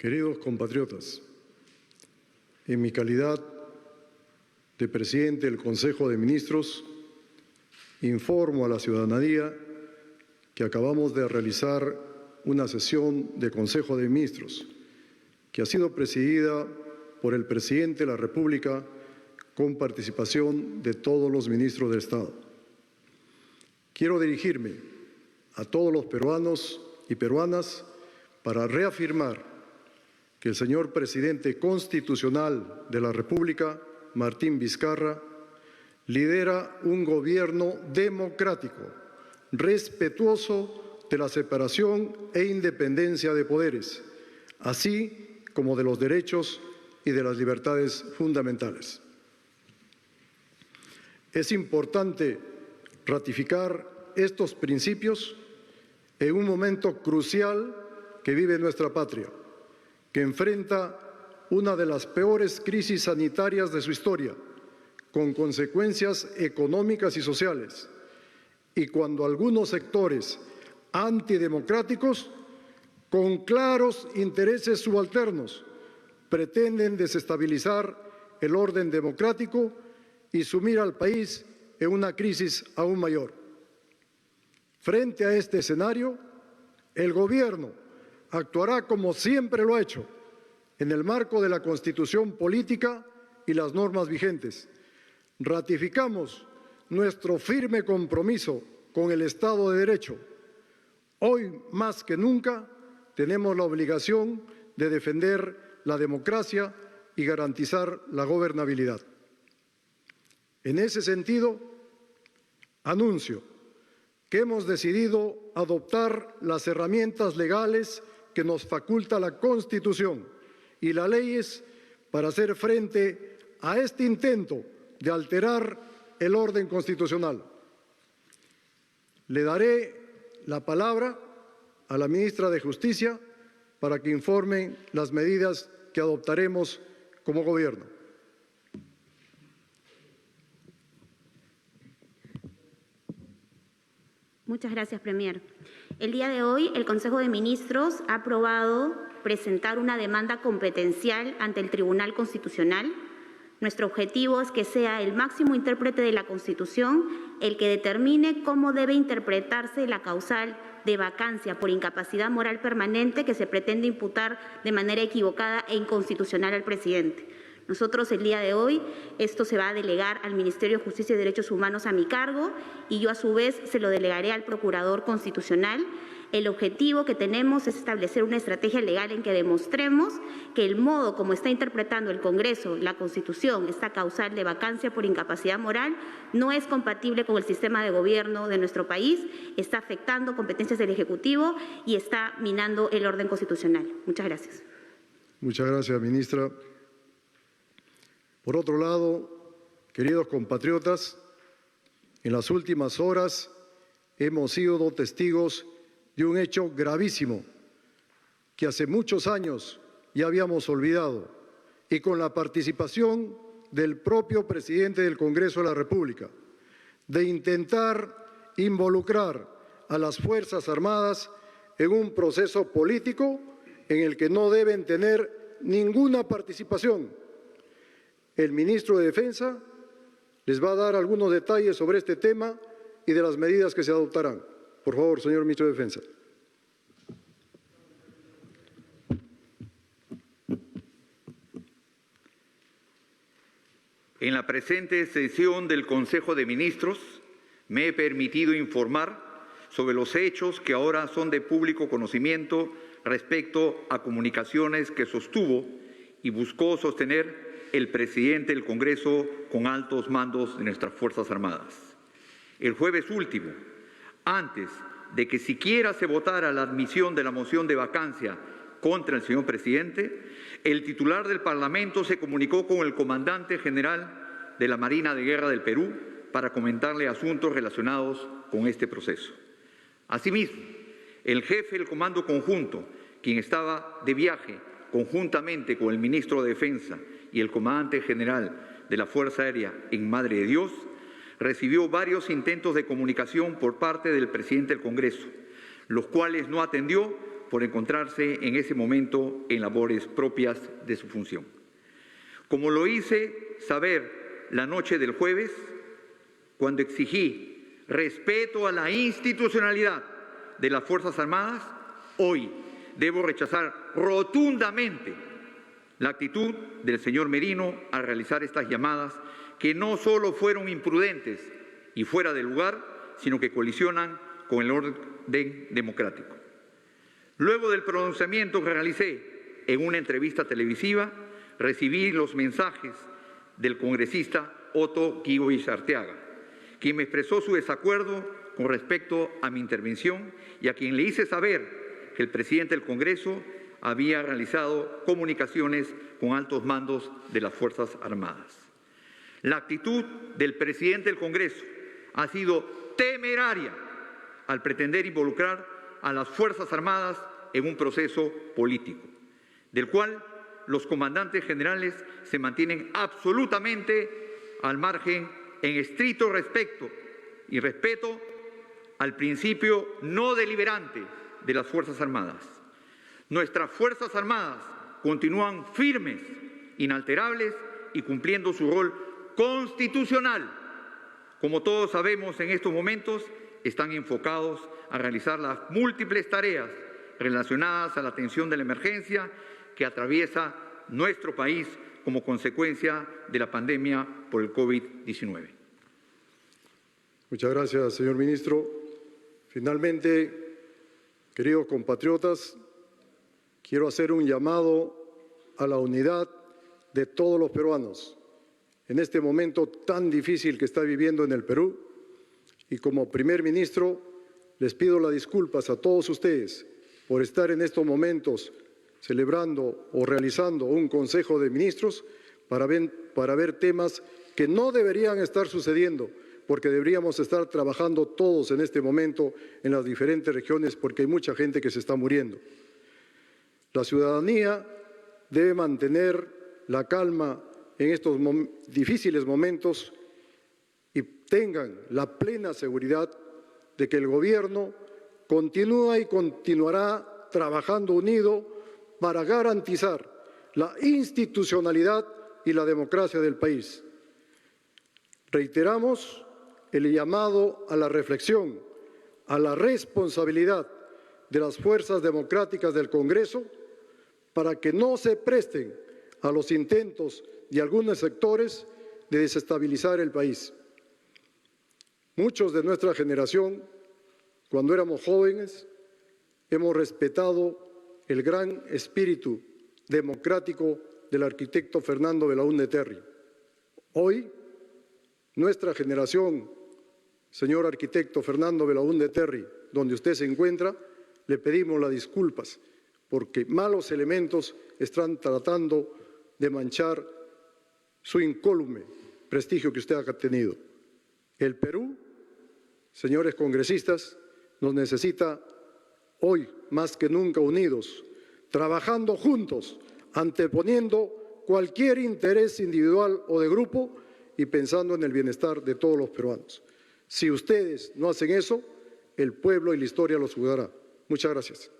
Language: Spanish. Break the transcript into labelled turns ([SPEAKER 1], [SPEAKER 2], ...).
[SPEAKER 1] Queridos compatriotas, en mi calidad de presidente del Consejo de Ministros, informo a la ciudadanía que acabamos de realizar una sesión de Consejo de Ministros que ha sido presidida por el Presidente de la República con participación de todos los ministros de Estado. Quiero dirigirme a todos los peruanos y peruanas para reafirmar que el señor Presidente Constitucional de la República, Martín Vizcarra, lidera un gobierno democrático, respetuoso de la separación e independencia de poderes, así como de los derechos y de las libertades fundamentales. Es importante ratificar estos principios en un momento crucial que vive nuestra patria, que enfrenta una de las peores crisis sanitarias de su historia, con consecuencias económicas y sociales, y cuando algunos sectores antidemocráticos, con claros intereses subalternos, pretenden desestabilizar el orden democrático y sumir al país en una crisis aún mayor. Frente a este escenario, el Gobierno actuará como siempre lo ha hecho, en el marco de la Constitución política y las normas vigentes. Ratificamos nuestro firme compromiso con el Estado de Derecho. Hoy, más que nunca, tenemos la obligación de defender la democracia y garantizar la gobernabilidad. En ese sentido, anuncio que hemos decidido adoptar las herramientas legales que nos faculta la Constitución y las leyes para hacer frente a este intento de alterar el orden constitucional. Le daré la palabra a la ministra de Justicia para que informe las medidas que adoptaremos como Gobierno.
[SPEAKER 2] Muchas gracias, Premier. El día de hoy, el Consejo de Ministros ha aprobado presentar una demanda competencial ante el Tribunal Constitucional. Nuestro objetivo es que sea el máximo intérprete de la Constitución el que determine cómo debe interpretarse la causal de vacancia por incapacidad moral permanente que se pretende imputar de manera equivocada e inconstitucional al presidente. Nosotros el día de hoy, esto se va a delegar al Ministerio de Justicia y Derechos Humanos a mi cargo y yo a su vez se lo delegaré al Procurador Constitucional. El objetivo que tenemos es establecer una estrategia legal en que demostremos que el modo como está interpretando el Congreso, la Constitución, esta causal de vacancia por incapacidad moral, no es compatible con el sistema de gobierno de nuestro país, está afectando competencias del Ejecutivo y está minando el orden constitucional. Muchas gracias.
[SPEAKER 1] Muchas gracias, ministra. Por otro lado, queridos compatriotas, en las últimas horas hemos sido testigos de un hecho gravísimo que hace muchos años ya habíamos olvidado y con la participación del propio presidente del Congreso de la República, de intentar involucrar a las Fuerzas Armadas en un proceso político en el que no deben tener ninguna participación. El ministro de Defensa les va a dar algunos detalles sobre este tema y de las medidas que se adoptarán. Por favor, señor ministro de Defensa.
[SPEAKER 3] En la presente sesión del Consejo de Ministros me he permitido informar sobre los hechos que ahora son de público conocimiento respecto a comunicaciones que sostuvo y buscó sostener el presidente del Congreso con altos mandos de nuestras Fuerzas Armadas. El jueves último, antes de que siquiera se votara la admisión de la moción de vacancia contra el señor presidente, el titular del Parlamento se comunicó con el comandante general de la Marina de Guerra del Perú para comentarle asuntos relacionados con este proceso. Asimismo, el jefe del Comando Conjunto, quien estaba de viaje conjuntamente con el ministro de Defensa y el comandante general de la Fuerza Aérea en Madre de Dios, recibió varios intentos de comunicación por parte del presidente del Congreso, los cuales no atendió por encontrarse en ese momento en labores propias de su función. Como lo hice saber la noche del jueves, cuando exigí respeto a la institucionalidad de las Fuerzas Armadas, hoy debo rechazar rotundamente la actitud del señor Merino al realizar estas llamadas que no solo fueron imprudentes y fuera de lugar, sino que colisionan con el orden democrático. Luego del pronunciamiento que realicé en una entrevista televisiva, recibí los mensajes del congresista Otto Guigües Arteaga, quien me expresó su desacuerdo con respecto a mi intervención y a quien le hice saber que el presidente del Congreso había realizado comunicaciones con altos mandos de las Fuerzas Armadas. La actitud del presidente del Congreso ha sido temeraria al pretender involucrar a las Fuerzas Armadas en un proceso político, del cual los comandantes generales se mantienen absolutamente al margen en estricto respeto al principio no deliberante de las Fuerzas Armadas. Nuestras Fuerzas Armadas continúan firmes, inalterables y cumpliendo su rol constitucional. Como todos sabemos, en estos momentos están enfocados a realizar las múltiples tareas relacionadas a la atención de la emergencia que atraviesa nuestro país como consecuencia de la pandemia por el COVID-19.
[SPEAKER 1] Muchas gracias, señor ministro. Finalmente, queridos compatriotas, quiero hacer un llamado a la unidad de todos los peruanos en este momento tan difícil que está viviendo en el Perú. Y como primer ministro, les pido las disculpas a todos ustedes por estar en estos momentos celebrando o realizando un Consejo de Ministros para ver temas que no deberían estar sucediendo, porque deberíamos estar trabajando todos en este momento en las diferentes regiones, porque hay mucha gente que se está muriendo. La ciudadanía debe mantener la calma en estos difíciles momentos y tengan la plena seguridad de que el Gobierno continúa y continuará trabajando unido para garantizar la institucionalidad y la democracia del país. Reiteramos el llamado a la reflexión, a la responsabilidad de las fuerzas democráticas del Congreso para que no se presten a los intentos de algunos sectores de desestabilizar el país. Muchos de nuestra generación, cuando éramos jóvenes, hemos respetado el gran espíritu democrático del arquitecto Fernando Belaúnde Terry. Hoy, nuestra generación, señor arquitecto Fernando Belaúnde Terry, donde usted se encuentra, le pedimos las disculpas porque malos elementos están tratando de manchar su incólume prestigio que usted ha tenido. El Perú, señores congresistas, nos necesita hoy más que nunca unidos, trabajando juntos, anteponiendo cualquier interés individual o de grupo y pensando en el bienestar de todos los peruanos. Si ustedes no hacen eso, el pueblo y la historia los juzgará. Muchas gracias.